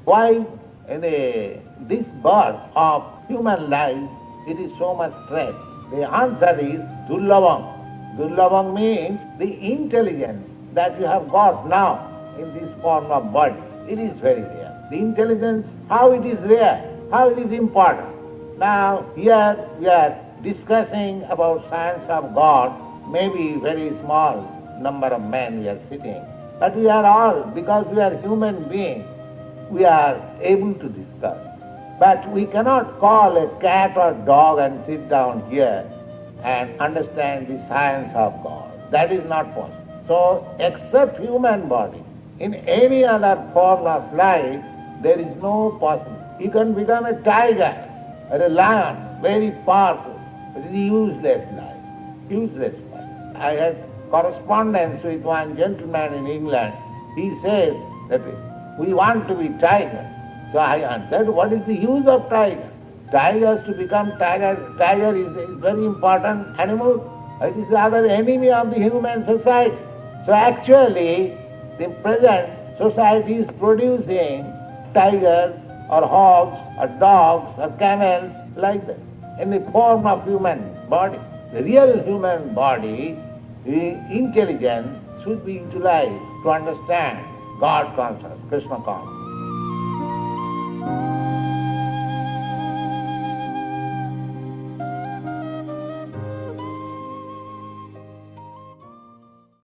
why in this birth of human life it is so much stress? The answer is Durlabham. Durlabham means the intelligence that you have got now in this form of body. It is very rare. The intelligence, how it is rare, how it is important. Now here we are discussing about science of God, maybe very small number of men we are sitting. But we are all, because we are human beings, we are able to discuss. But we cannot call a cat or dog and sit down here and understand the science of God. That is not possible. So, except human body, in any other form of life, there is no possibility. You can become a tiger or a lion, very powerful. It is a useless life, useless life. I had correspondence with one gentleman in England. He says that we want to be tigers. So I answered, what is the use of tiger? Tigers to become tiger is a very important animal. It is the other enemy of the human society. So actually, the present society is producing tigers or hogs or dogs or camels like that in the form of human body. The real human body, the intelligence should be utilized to understand God consciousness, Krishna consciousness.